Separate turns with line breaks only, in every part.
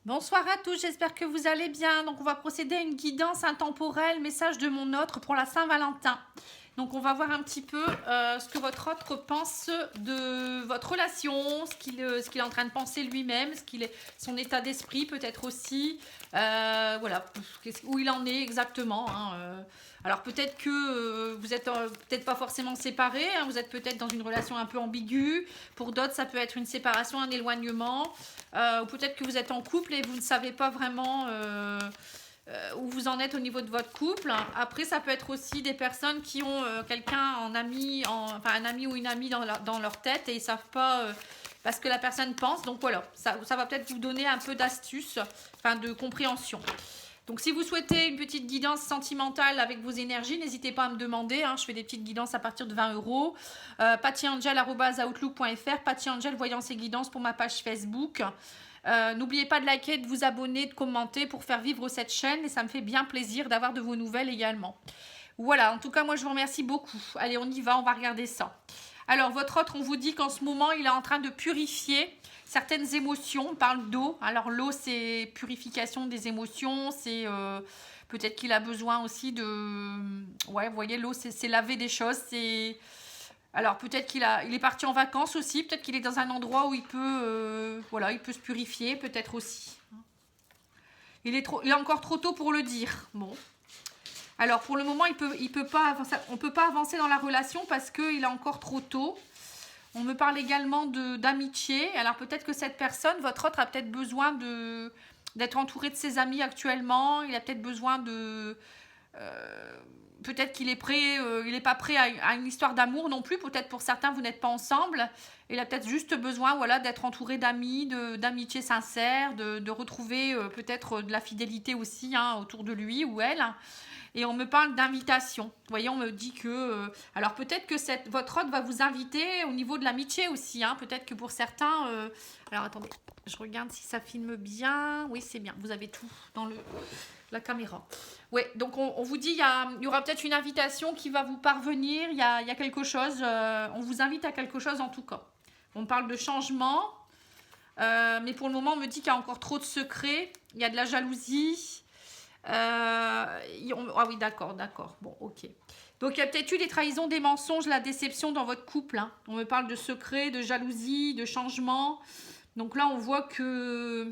Bonsoir à tous, j'espère que vous allez bien. Donc on va procéder à une guidance intemporelle, message de mon autre pour la Saint-Valentin. Donc on va voir un petit peu ce que votre autre pense de votre relation, ce qu'il est en train de penser lui-même, son état d'esprit peut-être aussi, voilà, où il en est exactement. Alors peut-être que vous êtes peut-être pas forcément séparés, hein, vous êtes peut-être dans une relation un peu ambiguë. Pour d'autres, ça peut être une séparation, un éloignement. Ou peut-être que vous êtes en couple et vous ne savez pas vraiment où vous en êtes au niveau de votre couple. Après, ça peut être aussi des personnes qui ont quelqu'un en ami, enfin un ami ou une amie dans leur tête et ils ne savent pas parce que la personne pense. Donc voilà, ça va peut-être vous donner un peu d'astuce, enfin de compréhension. Donc si vous souhaitez une petite guidance sentimentale avec vos énergies, n'hésitez pas à me demander. Je fais des petites guidances à partir de 20 euros. pattyangel@outlook.fr, pattyangel voyance et guidance pour ma page Facebook. N'oubliez pas de liker, de vous abonner, de commenter pour faire vivre cette chaîne et ça me fait bien plaisir d'avoir de vos nouvelles également. Voilà, en tout cas moi je vous remercie beaucoup. Allez, on y va, on va regarder ça. Alors votre autre, on vous dit qu'en ce moment il est en train de purifier certaines émotions. On parle d'eau. Alors l'eau c'est purification des émotions, c'est peut-être qu'il a besoin aussi de... Ouais, vous voyez, l'eau c'est laver des choses, c'est... Alors peut-être il est parti en vacances aussi, peut-être qu'il est dans un endroit où il peut, voilà, il peut se purifier, peut-être aussi. Il est encore trop tôt pour le dire. Bon. Alors pour le moment, il peut pas avancer, on ne peut pas avancer dans la relation parce qu'il est encore trop tôt. On me parle également d'amitié. Alors peut-être que cette personne, votre autre, a peut-être besoin d'être entouré de ses amis actuellement. Il a peut-être besoin de... peut-être qu'il est prêt, il n'est pas prêt à une histoire d'amour non plus. Peut-être pour certains, vous n'êtes pas ensemble. Il a peut-être juste besoin, voilà, d'être entouré d'amis, d'amitié sincère, de retrouver peut-être de la fidélité aussi autour de lui ou elle. Et on me parle d'invitation. Vous voyez, on me dit que... alors peut-être que votre hôte va vous inviter au niveau de l'amitié aussi. Peut-être que pour certains... alors attendez, je regarde si ça filme bien. Oui, c'est bien. Vous avez tout dans la caméra. Oui, donc on vous dit, il y aura peut-être une invitation qui va vous parvenir. Il y a quelque chose. On vous invite à quelque chose en tout cas. On parle de changement. Mais pour le moment, on me dit qu'il y a encore trop de secrets. Il y a de la jalousie. Ah oui, d'accord. Bon, ok. Donc il y a peut-être eu des trahisons, des mensonges, la déception dans votre couple. On me parle de secrets, de jalousie, de changement. Donc là, on voit que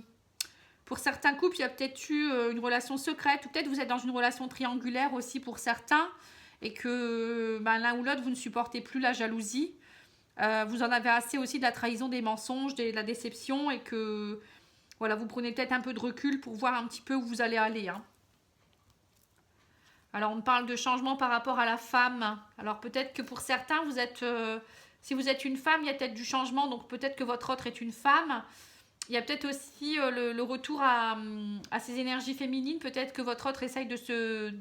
pour certains couples, il y a peut-être eu une relation secrète. Ou peut-être vous êtes dans une relation triangulaire aussi pour certains. Et que l'un ou l'autre, vous ne supportez plus la jalousie. Vous en avez assez aussi de la trahison, des mensonges, de la déception. Et que voilà, vous prenez peut-être un peu de recul pour voir un petit peu où vous allez aller. Alors, on parle de changement par rapport à la femme. Alors, peut-être que pour certains, vous êtes... si vous êtes une femme, il y a peut-être du changement. Donc, peut-être que votre autre est une femme. Il y a peut-être aussi le retour à ses énergies féminines. Peut-être que votre autre essaye de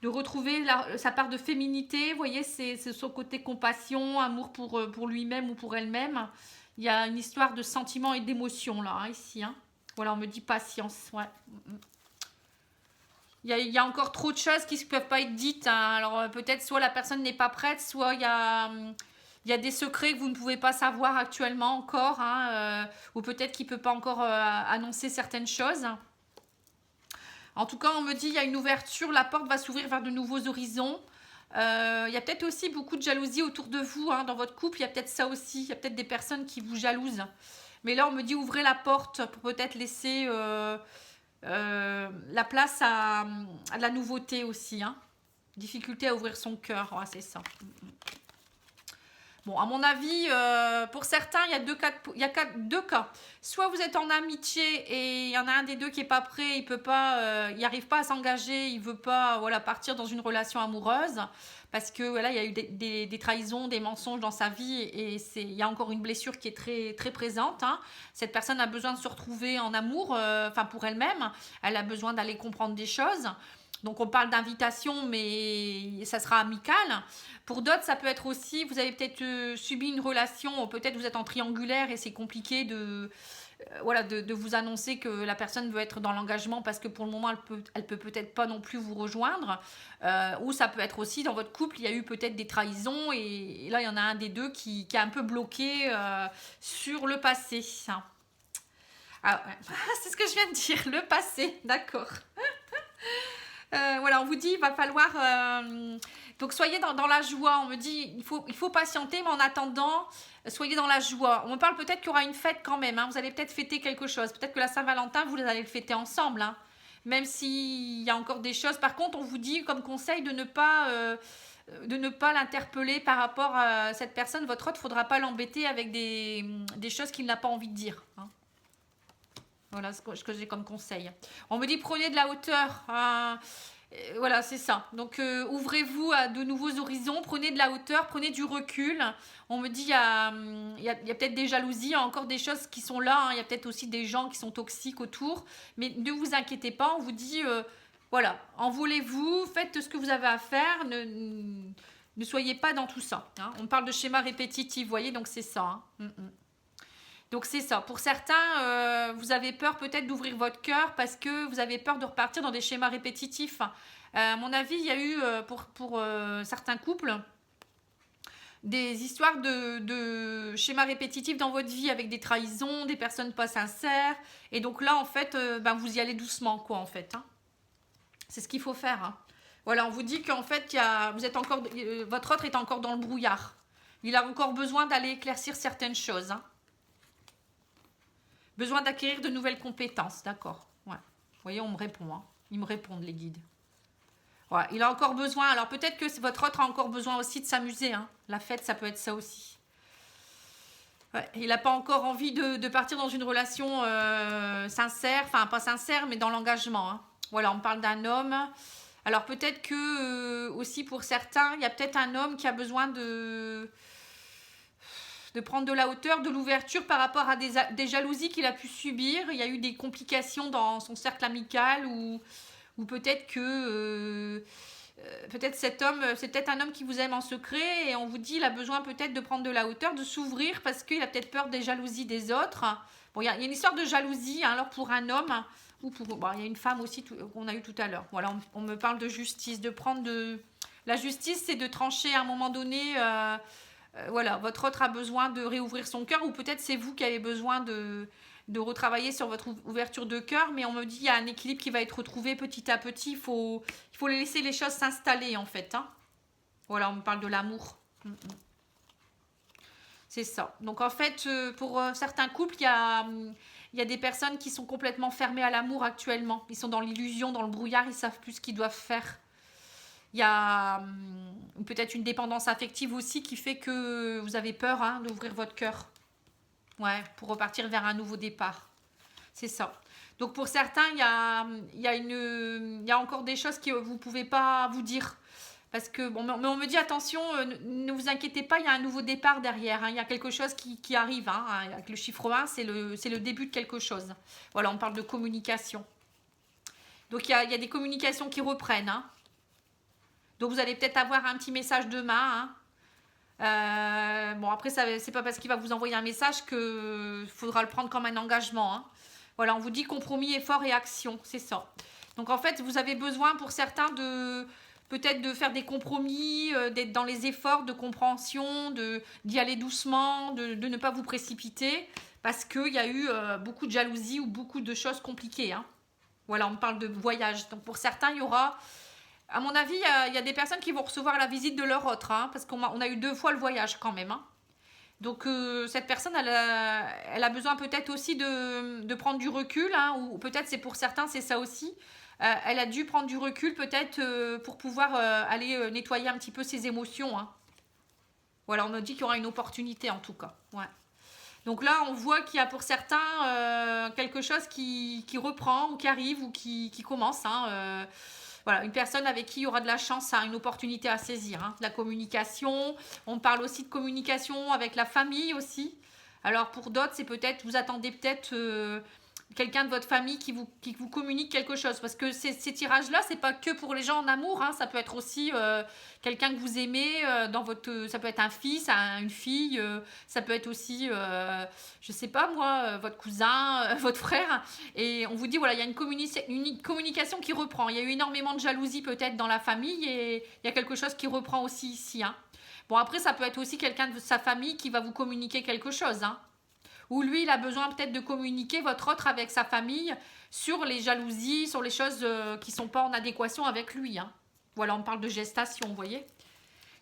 retrouver sa part de féminité. Vous voyez, c'est son côté compassion, amour pour lui-même ou pour elle-même. Il y a une histoire de sentiments et d'émotions là, ici. Voilà, on me dit patience. Ouais. Il y a encore trop de choses qui ne peuvent pas être dites. Alors peut-être soit la personne n'est pas prête, soit il y a des secrets que vous ne pouvez pas savoir actuellement encore. Ou peut-être qu'il ne peut pas encore annoncer certaines choses. En tout cas, on me dit il y a une ouverture, la porte va s'ouvrir vers de nouveaux horizons. Il y a peut-être aussi beaucoup de jalousie autour de vous, dans votre couple. Il y a peut-être ça aussi. Il y a peut-être des personnes qui vous jalousent. Mais là, on me dit ouvrez la porte pour peut-être laisser... la place à de la nouveauté aussi. Difficulté à ouvrir son cœur, c'est ça. Bon, à mon avis, pour certains, il y a deux cas. Soit vous êtes en amitié et il y en a un des deux qui est pas prêt, il n'arrive pas à s'engager, il veut pas, voilà, partir dans une relation amoureuse parce que voilà, il y a eu des trahisons, des mensonges dans sa vie et il y a encore une blessure qui est très très présente. Cette personne a besoin de se retrouver en amour, pour elle-même. Elle a besoin d'aller comprendre des choses. Donc on parle d'invitation, mais ça sera amical. Pour d'autres, ça peut être aussi, vous avez peut-être subi une relation, peut-être vous êtes en triangulaire et c'est compliqué de vous annoncer que la personne veut être dans l'engagement parce que pour le moment, elle peut peut-être pas non plus vous rejoindre. Ou ça peut être aussi, dans votre couple, il y a eu peut-être des trahisons et là, il y en a un des deux qui est un peu bloqué sur le passé. Ah, ouais. C'est ce que je viens de dire, le passé, d'accord. Voilà, on vous dit, il va falloir... donc, soyez dans la joie. On me dit, il faut patienter, mais en attendant, soyez dans la joie. On me parle peut-être qu'il y aura une fête quand même. Hein. Vous allez peut-être fêter quelque chose. Peut-être que la Saint-Valentin, vous allez le fêter ensemble. Hein. Même s'il y a encore des choses. Par contre, on vous dit comme conseil de ne pas l'interpeller par rapport à cette personne. Votre hôte, il ne faudra pas l'embêter avec des choses qu'il n'a pas envie de dire. Hein. Voilà ce que j'ai comme conseil. On me dit prenez de la hauteur. Voilà, c'est ça. Donc, ouvrez-vous à de nouveaux horizons, prenez de la hauteur, prenez du recul. On me dit, il y a peut-être des jalousies, il y a encore des choses qui sont là. Hein. Il y a peut-être aussi des gens qui sont toxiques autour. Mais ne vous inquiétez pas, on vous dit, voilà, envolez-vous, faites ce que vous avez à faire. Ne soyez pas dans tout ça. Hein. On parle de schéma répétitif, vous voyez, donc c'est ça. Hein. Donc c'est ça. Pour certains, vous avez peur peut-être d'ouvrir votre cœur parce que vous avez peur de repartir dans des schémas répétitifs. À mon avis, il y a eu pour certains couples des histoires de schémas répétitifs dans votre vie avec des trahisons, des personnes pas sincères. Et donc là, en fait, vous y allez doucement, quoi, en fait. Hein. C'est ce qu'il faut faire. Hein. Voilà, on vous dit qu'en fait, votre autre est encore dans le brouillard. Il a encore besoin d'aller éclaircir certaines choses. Hein. Besoin d'acquérir de nouvelles compétences, d'accord. Ouais. Vous voyez, on me répond. Hein. Ils me répondent, les guides. Ouais, il a encore besoin. Alors, peut-être que votre autre a encore besoin aussi de s'amuser. Hein. La fête, ça peut être ça aussi. Ouais, il n'a pas encore envie de partir dans une relation sincère. Enfin, pas sincère, mais dans l'engagement. Hein. Voilà, on parle d'un homme. Alors, peut-être que aussi pour certains, il y a peut-être un homme qui a besoin de prendre de la hauteur, de l'ouverture par rapport à des jalousies qu'il a pu subir. Il y a eu des complications dans son cercle amical ou peut-être que peut-être cet homme, c'est peut-être un homme qui vous aime en secret et on vous dit il a besoin peut-être de prendre de la hauteur, de s'ouvrir parce qu'il a peut-être peur des jalousies des autres. Bon, il y a une histoire de jalousie, hein, alors pour un homme ou il y a une femme aussi qu'on a eu tout à l'heure. Voilà, on me parle de justice, de prendre de... La justice, c'est de trancher à un moment donné... voilà, votre autre a besoin de réouvrir son cœur ou peut-être c'est vous qui avez besoin de retravailler sur votre ouverture de cœur, mais on me dit qu'il y a un équilibre qui va être retrouvé petit à petit. Il faut laisser les choses s'installer en fait. Hein. Voilà, on me parle de l'amour. C'est ça. Donc en fait, pour certains couples, il y a des personnes qui sont complètement fermées à l'amour actuellement. Ils sont dans l'illusion, dans le brouillard, ils ne savent plus ce qu'ils doivent faire. Il y a peut-être une dépendance affective aussi qui fait que vous avez peur hein, d'ouvrir votre cœur. Ouais, pour repartir vers un nouveau départ. C'est ça. Donc pour certains, il y a encore des choses que vous ne pouvez pas vous dire. Parce que, bon, mais on me dit attention, ne vous inquiétez pas, il y a un nouveau départ derrière. Hein, il y a quelque chose qui arrive. Hein, avec le chiffre 1, c'est le début de quelque chose. Voilà, on parle de communication. Donc il y a des communications qui reprennent. Hein. Donc vous allez peut-être avoir un petit message demain. Hein. Bon après c'est pas parce qu'il va vous envoyer un message que faudra le prendre comme un engagement. Hein. Voilà, on vous dit compromis, effort et action, c'est ça. Donc en fait vous avez besoin pour certains peut-être de faire des compromis, d'être dans les efforts de compréhension, d'y aller doucement, de ne pas vous précipiter parce qu'il y a eu beaucoup de jalousie ou beaucoup de choses compliquées. Hein. Voilà, on parle de voyage. Donc pour certains il y aura... À mon avis, il y a des personnes qui vont recevoir la visite de leur autre, hein, parce qu'on a eu 2 fois le voyage quand même. Hein. Donc cette personne, elle a besoin peut-être aussi de prendre du recul, hein, ou peut-être c'est pour certains, c'est ça aussi. Elle a dû prendre du recul peut-être pour pouvoir aller nettoyer un petit peu ses émotions. Hein. Voilà, on me dit qu'il y aura une opportunité en tout cas. Ouais. Donc là, on voit qu'il y a pour certains quelque chose qui reprend ou qui arrive ou qui commence. Hein, voilà, une personne avec qui il y aura de la chance, une opportunité à saisir. Hein. La communication, on parle aussi de communication avec la famille aussi. Alors pour d'autres, c'est peut-être, vous attendez peut-être quelqu'un de votre famille qui vous communique quelque chose. Parce que ces tirages-là, c'est pas que pour les gens en amour. Hein. Ça peut être aussi quelqu'un que vous aimez. Ça peut être un fils, une fille. Ça peut être aussi, je sais pas moi, votre cousin, votre frère. Et on vous dit, voilà, il y a une communication qui reprend. Il y a eu énormément de jalousie peut-être dans la famille. Et il y a quelque chose qui reprend aussi ici. Hein. Bon, après, ça peut être aussi quelqu'un de sa famille qui va vous communiquer quelque chose. Hein. Ou lui, il a besoin peut-être de communiquer, votre autre, avec sa famille, sur les jalousies, sur les choses qui ne sont pas en adéquation avec lui. Hein. Voilà, on parle de gestation, vous voyez.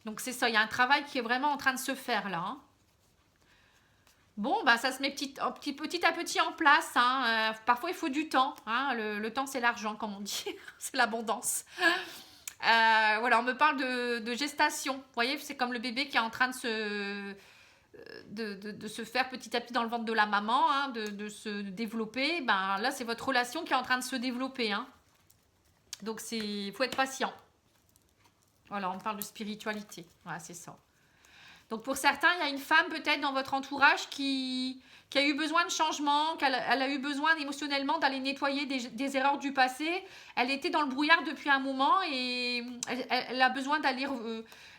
Donc c'est ça, il y a un travail qui est vraiment en train de se faire là. Hein. Bon, bah ça se met petit à petit en place. Hein. Parfois, il faut du temps. Hein. Le temps, c'est l'argent, comme on dit. C'est l'abondance. Voilà, on me parle de gestation. Vous voyez, c'est comme le bébé qui est en train de se faire petit à petit dans le ventre de la maman, hein, de se développer. Ben, là, c'est votre relation qui est en train de se développer. Hein. Donc, il faut être patient. Voilà, on parle de spiritualité. Voilà, c'est ça. Donc pour certains, il y a une femme peut-être dans votre entourage qui a eu besoin de changement, elle a eu besoin émotionnellement d'aller nettoyer des erreurs du passé. Elle était dans le brouillard depuis un moment et elle a besoin d'aller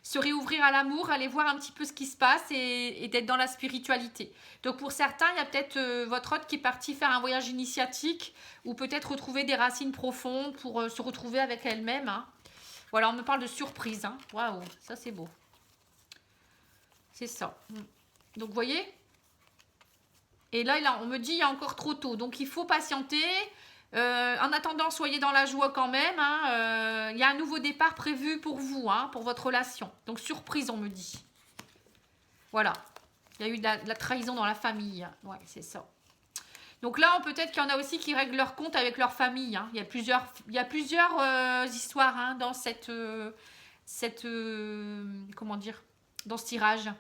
se réouvrir à l'amour, aller voir un petit peu ce qui se passe et d'être dans la spiritualité. Donc pour certains, il y a peut-être votre hôte qui est parti faire un voyage initiatique ou peut-être retrouver des racines profondes pour se retrouver avec elle-même. Hein. Voilà, on me parle de surprise. Hein. Waouh, ça c'est beau. C'est ça. Donc, vous voyez. Et là, on me dit il y a encore trop tôt. Donc, il faut patienter. En attendant, soyez dans la joie quand même. Hein. Il y a un nouveau départ prévu pour vous, hein, pour votre relation. Donc, surprise, on me dit. Voilà. Il y a eu de la trahison dans la famille. Ouais, c'est ça. Donc là, peut-être qu'il y en a aussi qui règlent leur compte avec leur famille. Hein. Il y a plusieurs histoires hein, dans comment dire, dans ce tirage.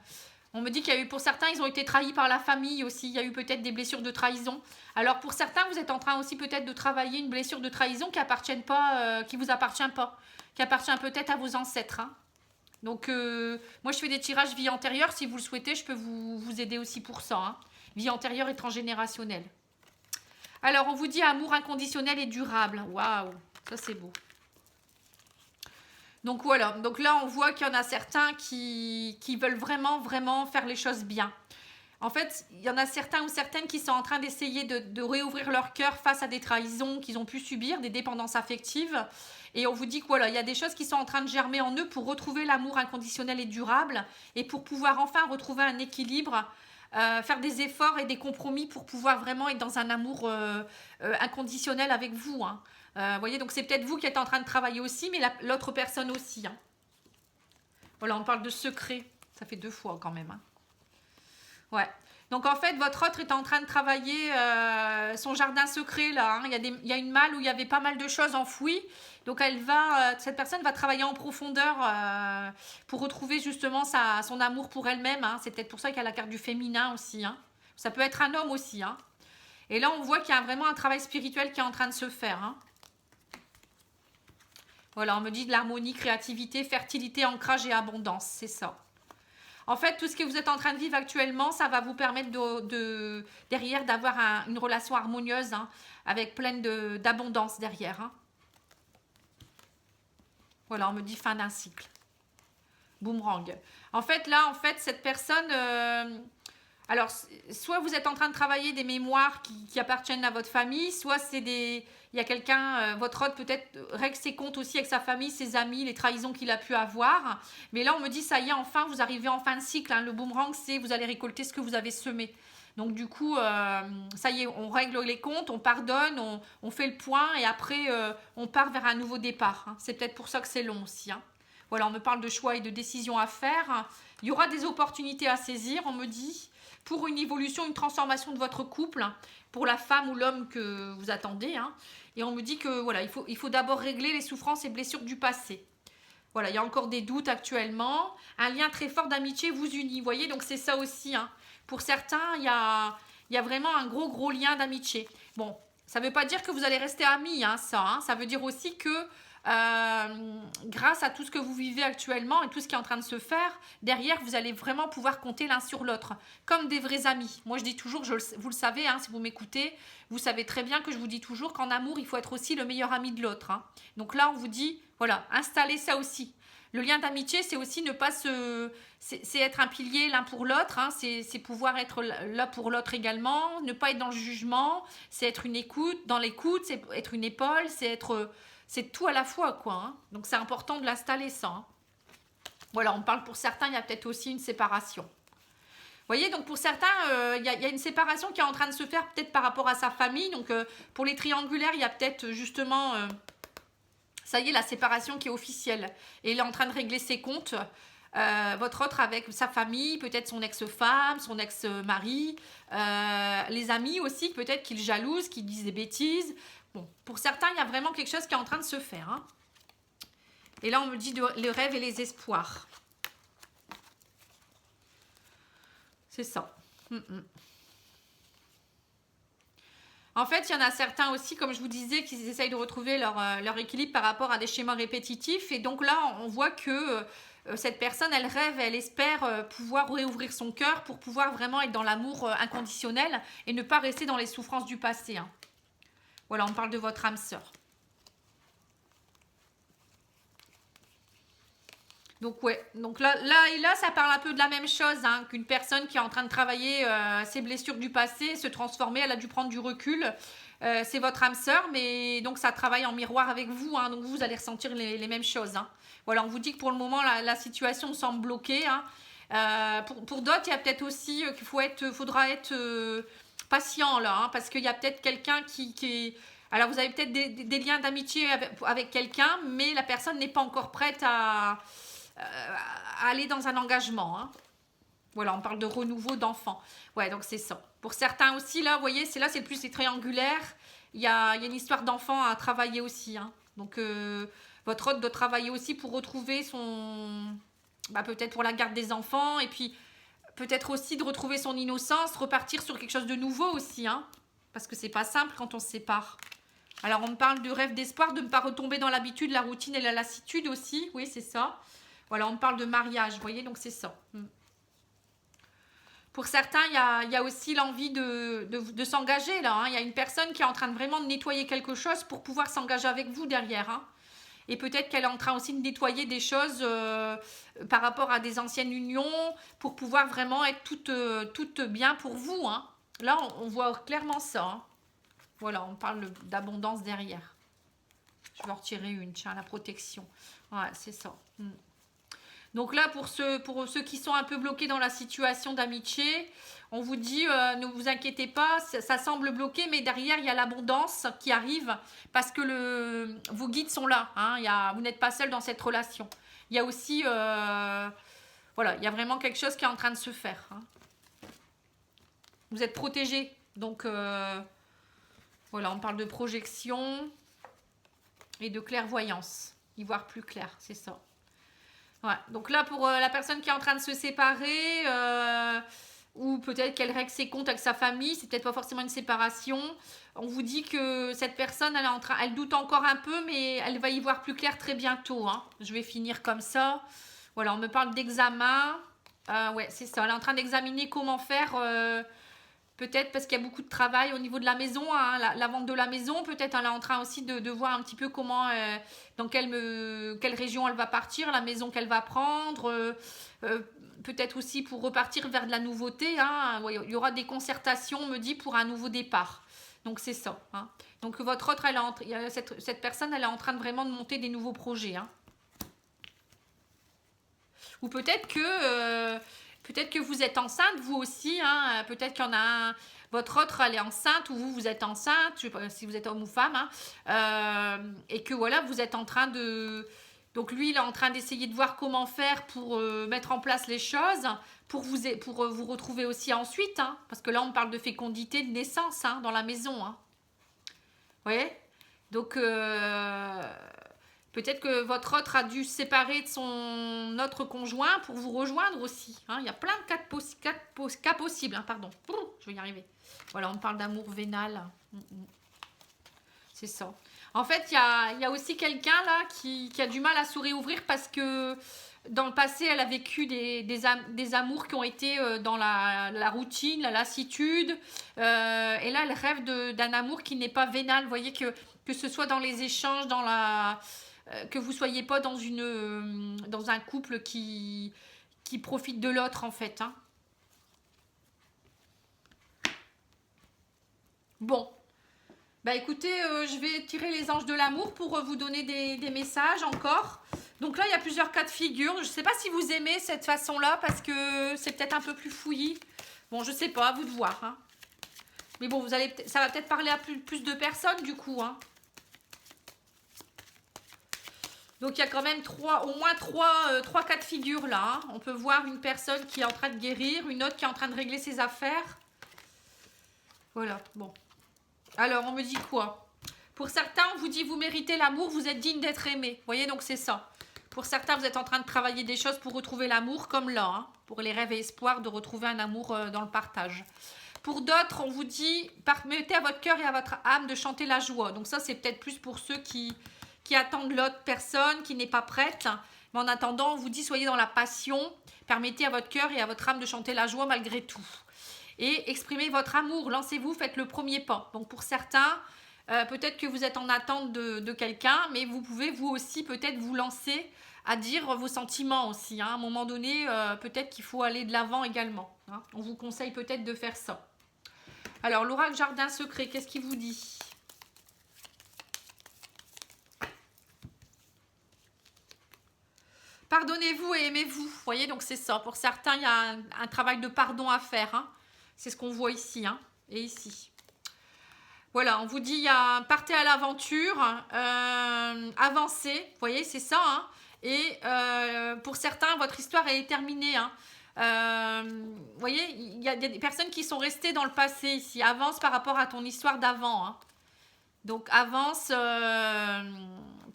On me dit qu'il y a eu, pour certains, ils ont été trahis par la famille aussi. Il y a eu peut-être des blessures de trahison. Alors pour certains, vous êtes en train aussi peut-être de travailler une blessure de trahison qui appartienne pas, qui vous appartient pas, qui appartient peut-être à vos ancêtres. Hein. Donc moi, je fais des tirages vie antérieure. Si vous le souhaitez, je peux vous aider aussi pour ça. Hein. Vie antérieure et transgénérationnelle. Alors, on vous dit amour inconditionnel et durable. Waouh, ça c'est beau. Donc voilà, donc là on voit qu'il y en a certains qui veulent vraiment, vraiment faire les choses bien. En fait, il y en a certains ou certaines qui sont en train d'essayer de réouvrir leur cœur face à des trahisons qu'ils ont pu subir, des dépendances affectives. Et on vous dit que voilà, il y a des choses qui sont en train de germer en eux pour retrouver l'amour inconditionnel et durable et pour pouvoir enfin retrouver un équilibre, faire des efforts et des compromis pour pouvoir vraiment être dans un amour inconditionnel avec vous. Hein. Vous voyez, donc c'est peut-être vous qui êtes en train de travailler aussi, mais l'autre personne aussi. Hein. Voilà, on parle de secret. Ça fait 2 fois quand même. Hein. Ouais. Donc en fait, votre autre est en train de travailler son jardin secret là. Hein. Il y a une malle où il y avait pas mal de choses enfouies. Donc cette personne va travailler en profondeur pour retrouver justement son amour pour elle-même. Hein. C'est peut-être pour ça qu'il y a la carte du féminin aussi. Hein. Ça peut être un homme aussi. Hein. Et là, on voit qu'il y a vraiment un travail spirituel qui est en train de se faire. Hein. Voilà, on me dit de l'harmonie, créativité, fertilité, ancrage et abondance. C'est ça. En fait, tout ce que vous êtes en train de vivre actuellement, ça va vous permettre derrière d'avoir une relation harmonieuse, hein, avec pleine d'abondance derrière. Hein. Voilà, on me dit fin d'un cycle. Boomerang. En fait, là, cette personne... alors, soit vous êtes en train de travailler des mémoires qui appartiennent à votre famille, soit il y a quelqu'un, votre hôte peut-être règle ses comptes aussi avec sa famille, ses amis, les trahisons qu'il a pu avoir. Mais là, on me dit, ça y est, enfin, vous arrivez en fin de cycle. Hein. Le boomerang, c'est vous allez récolter ce que vous avez semé. Donc, du coup, ça y est, on règle les comptes, on pardonne, on fait le point et après, on part vers un nouveau départ. Hein. C'est peut-être pour ça que c'est long aussi. Hein. Voilà, on me parle de choix et de décisions à faire. Il y aura des opportunités à saisir, on me dit, pour une évolution, une transformation de votre couple, pour la femme ou l'homme que vous attendez. Hein. Et on me dit que voilà, il faut d'abord régler les souffrances et blessures du passé. Voilà, il y a encore des doutes actuellement. Un lien très fort d'amitié vous unit. Vous voyez, donc c'est ça aussi. Hein. Pour certains, il y a vraiment un gros lien d'amitié. Bon, ça ne veut pas dire que vous allez rester amis, hein, ça. Hein. Ça veut dire aussi que grâce à tout ce que vous vivez actuellement et tout ce qui est en train de se faire, derrière, vous allez vraiment pouvoir compter l'un sur l'autre, comme des vrais amis. Moi, je dis toujours, vous le savez, hein, si vous m'écoutez, vous savez très bien que je vous dis toujours qu'en amour, il faut être aussi le meilleur ami de l'autre. Hein. Donc là, on vous dit, voilà, installez ça aussi. Le lien d'amitié, c'est aussi ne pas c'est être un pilier l'un pour l'autre, hein, c'est pouvoir être là pour l'autre également, ne pas être dans le jugement, c'est être dans l'écoute, c'est être une épaule, c'est tout à la fois, quoi. Hein. Donc, c'est important de l'installer, ça. Hein. Voilà, on parle pour certains, il y a peut-être aussi une séparation. voyez, donc pour certains, il y a une séparation qui est en train de se faire peut-être par rapport à sa famille. Donc pour les triangulaires, il y a peut-être justement, ça y est, la séparation qui est officielle. Et il est en train de régler ses comptes. Votre autre avec sa famille, peut-être son ex-femme, son ex-mari, les amis aussi, peut-être qu'ils jalousent, qu'ils disent des bêtises. Bon, pour certains, il y a vraiment quelque chose qui est en train de se faire. Hein. Et là, on me dit les rêves et les espoirs. C'est ça. En fait, il y en a certains aussi, comme je vous disais, qui essayent de retrouver leur équilibre par rapport à des schémas répétitifs. Et donc là, on voit que cette personne, elle rêve, elle espère pouvoir réouvrir son cœur pour pouvoir vraiment être dans l'amour inconditionnel et ne pas rester dans les souffrances du passé. Hein. Voilà, on parle de votre âme sœur. Donc ouais, donc là, ça parle un peu de la même chose, hein, qu'une personne qui est en train de travailler ses blessures du passé, se transformer, elle a dû prendre du recul. C'est votre âme sœur, mais donc ça travaille en miroir avec vous, hein, donc vous allez ressentir les mêmes choses. Hein. Voilà, on vous dit que pour le moment, la situation semble bloquée. Hein. Pour d'autres, il y a peut-être aussi qu'il faudra être patient là, hein, parce qu'il y a peut-être quelqu'un qui alors vous avez peut-être des liens d'amitié avec quelqu'un, mais la personne n'est pas encore prête à aller dans un engagement. Hein. Voilà, on parle de renouveau d'enfants. Ouais, donc c'est ça. Pour certains aussi, là, vous voyez, c'est plus les triangulaires. Il y a une histoire d'enfant à travailler aussi. Hein. Donc, votre hôte doit travailler aussi pour retrouver son... peut-être pour la garde des enfants. Et puis, peut-être aussi de retrouver son innocence, repartir sur quelque chose de nouveau aussi. Hein. Parce que c'est pas simple quand on se sépare. Alors, on me parle de rêve d'espoir, de ne pas retomber dans l'habitude, la routine et la lassitude aussi. Oui, c'est ça. Voilà, on me parle de mariage, vous voyez, donc c'est ça. Pour certains, il y a aussi l'envie de s'engager là. Hein. Il y a une personne qui est en train de vraiment nettoyer quelque chose pour pouvoir s'engager avec vous derrière. Hein. Et peut-être qu'elle est en train aussi de nettoyer des choses par rapport à des anciennes unions pour pouvoir vraiment être toute bien pour vous. Hein. Là, on voit clairement ça. Hein. Voilà, on parle d'abondance derrière. Je vais en retirer une, tiens, la protection. Ouais, c'est ça. Donc là, pour ceux qui sont un peu bloqués dans la situation d'amitié, on vous dit, ne vous inquiétez pas, ça semble bloqué, mais derrière, il y a l'abondance qui arrive parce que vos guides sont là. Hein, vous n'êtes pas seul dans cette relation. Il y a aussi, voilà, il y a vraiment quelque chose qui est en train de se faire. Hein. Vous êtes protégés. Donc, voilà, on parle de projection et de clairvoyance. Y voir plus clair, c'est ça. Ouais, donc là, pour la personne qui est en train de se séparer, ou peut-être qu'elle règle ses comptes avec sa famille, c'est peut-être pas forcément une séparation. On vous dit que cette personne, elle doute encore un peu, mais elle va y voir plus clair très bientôt. Hein. Je vais finir comme ça. Voilà, on me parle d'examen. Ouais, c'est ça. Elle est en train d'examiner comment faire. Peut-être parce qu'il y a beaucoup de travail au niveau de la maison, hein, la vente de la maison. Peut-être elle est en train aussi de voir un petit peu comment, dans quelle région elle va partir, la maison qu'elle va prendre. Peut-être aussi pour repartir vers de la nouveauté. Hein. Ouais, il y aura des concertations, on me dit, pour un nouveau départ. Donc c'est ça. Hein. Donc votre autre, cette personne, elle est en train de vraiment de monter des nouveaux projets. Hein. Ou peut-être que vous êtes enceinte, vous aussi. Hein, peut-être qu'il y en a votre autre, elle est enceinte, ou vous êtes enceinte, je ne sais pas si vous êtes homme ou femme. Hein, et que voilà, vous êtes en train de... Donc lui, il est en train d'essayer de voir comment faire pour mettre en place les choses, pour vous retrouver aussi ensuite. Hein, parce que là, on parle de fécondité, de naissance hein, dans la maison. Hein. Vous voyez ? Donc... peut-être que votre autre a dû se séparer de son autre conjoint pour vous rejoindre aussi. Hein. Il y a plein de cas possibles. Hein, pardon. Je vais y arriver. Voilà, on parle d'amour vénal. C'est ça. En fait, il y a aussi quelqu'un là qui a du mal à se réouvrir parce que dans le passé, elle a vécu des amours qui ont été dans la routine, la lassitude. Et là, elle rêve d'un amour qui n'est pas vénal. Vous voyez que ce soit dans les échanges, que vous soyez pas dans un couple qui profite de l'autre en fait. Hein. Bon. Bah écoutez, je vais tirer les anges de l'amour pour vous donner des messages encore. Donc là, il y a plusieurs cas de figure. Je ne sais pas si vous aimez cette façon-là parce que c'est peut-être un peu plus fouillis. Bon, je sais pas, à vous de voir. Hein. Mais bon, ça va peut-être parler à plus de personnes du coup. Hein. Donc il y a quand même au moins trois cas de figure là. Hein. On peut voir une personne qui est en train de guérir, une autre qui est en train de régler ses affaires. Voilà, bon. Alors, on me dit quoi? Pour certains, on vous dit vous méritez l'amour, vous êtes digne d'être aimé. Vous voyez, donc c'est ça. Pour certains, vous êtes en train de travailler des choses pour retrouver l'amour, comme là, hein, pour les rêves et espoirs de retrouver un amour dans le partage. Pour d'autres, on vous dit, permettez à votre cœur et à votre âme de chanter la joie. Donc ça, c'est peut-être plus pour ceux qui attendent l'autre personne, qui n'est pas prête. Mais en attendant, on vous dit, soyez dans la passion, permettez à votre cœur et à votre âme de chanter la joie malgré tout. Et exprimez votre amour, lancez-vous, faites le premier pas. Donc pour certains, peut-être que vous êtes en attente de quelqu'un, mais vous pouvez vous aussi peut-être vous lancer à dire vos sentiments aussi. Hein. À un moment donné, peut-être qu'il faut aller de l'avant également. Hein. On vous conseille peut-être de faire ça. Alors l'oracle jardin secret, qu'est-ce qu'il vous dit? Pardonnez-vous et aimez-vous. Vous voyez, donc c'est ça. Pour certains, il y a un travail de pardon à faire. Hein. C'est ce qu'on voit ici, hein, et ici. Voilà, on vous dit, partez à l'aventure, avancez, vous voyez, c'est ça. Hein, et pour certains, votre histoire est terminée. Hein. Vous voyez, il y a des personnes qui sont restées dans le passé ici. Avance par rapport à ton histoire d'avant. Hein. Donc, avance,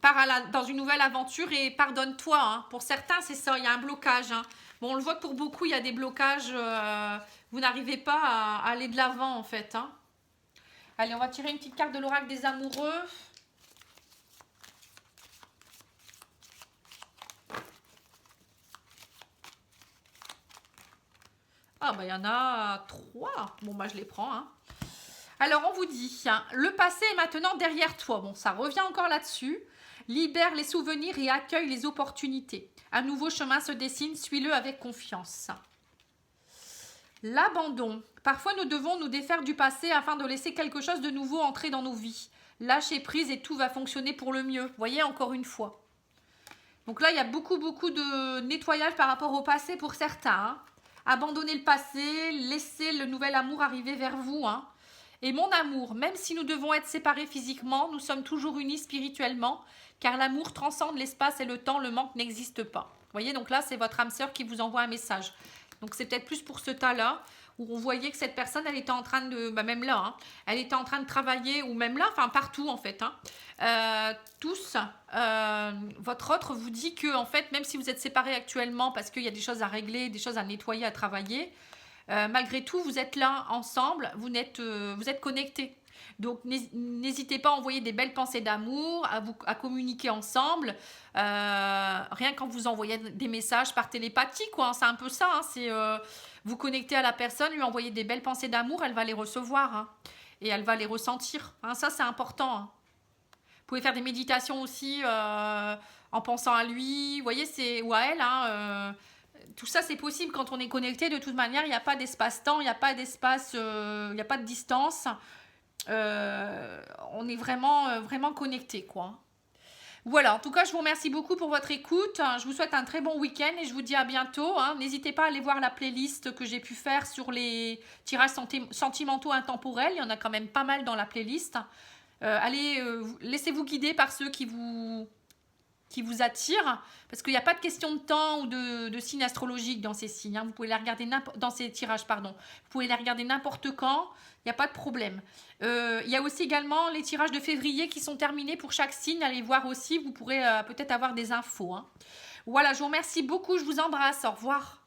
pars dans une nouvelle aventure et pardonne-toi. Hein. Pour certains, c'est ça, il y a un blocage. Hein. Bon, on le voit que pour beaucoup, il y a des blocages. Vous n'arrivez pas à aller de l'avant, en fait. Hein. Allez, on va tirer une petite carte de l'oracle des amoureux. Ah, bah, il y en a 3. Bon, bah, je les prends. Hein. Alors, on vous dit, hein, le passé est maintenant derrière toi. Bon, ça revient encore là-dessus. Libère les souvenirs et accueille les opportunités. Un nouveau chemin se dessine, suis-le avec confiance. L'abandon. Parfois, nous devons nous défaire du passé afin de laisser quelque chose de nouveau entrer dans nos vies. Lâcher prise et tout va fonctionner pour le mieux. Vous voyez, encore une fois. Donc là, il y a beaucoup de nettoyage par rapport au passé pour certains. Hein. Abandonnez le passé, laissez le nouvel amour arriver vers vous. Hein. Et mon amour, même si nous devons être séparés physiquement, nous sommes toujours unis spirituellement, car l'amour transcende l'espace et le temps, le manque n'existe pas. Vous voyez, donc là, c'est votre âme sœur qui vous envoie un message. Donc c'est peut-être plus pour ce tas-là, où on voyait que cette personne, elle était en train de, bah même là, hein, elle était en train de travailler, ou même là, enfin partout en fait. Hein, tous, votre autre vous dit que, en fait, même si vous êtes séparés actuellement, parce qu'il y a des choses à régler, des choses à nettoyer, à travailler, malgré tout, vous êtes là ensemble, vous êtes connectés. Donc, n'hésitez pas à envoyer des belles pensées d'amour, à communiquer ensemble. Rien quand vous envoyez des messages par télépathie, quoi. Hein, c'est un peu ça. Hein, c'est vous connecter à la personne, lui envoyer des belles pensées d'amour, elle va les recevoir. Hein, et elle va les ressentir. Hein, ça, c'est important. Hein. Vous pouvez faire des méditations aussi en pensant à lui, vous voyez, ou à elle. Hein, tout ça, c'est possible quand on est connecté. De toute manière, il n'y a pas d'espace-temps, il n'y a pas d'espace, il n'y a pas de distance. On est vraiment connecté, quoi. Voilà, en tout cas, je vous remercie beaucoup pour votre écoute. Je vous souhaite un très bon week-end et je vous dis à bientôt. Hein. N'hésitez pas à aller voir la playlist que j'ai pu faire sur les tirages sentimentaux intemporels. Il y en a quand même pas mal dans la playlist. Laissez-vous guider par ceux qui vous attirent, parce qu'il n'y a pas de question de temps ou de signes astrologiques dans ces signes. Hein. Vous pouvez les regarder dans ces tirages, pardon. Vous pouvez les regarder n'importe quand, il n'y a pas de problème. Il y a aussi également les tirages de février qui sont terminés pour chaque signe. Allez voir aussi, vous pourrez peut-être avoir des infos. Hein. Voilà, je vous remercie beaucoup, je vous embrasse, au revoir.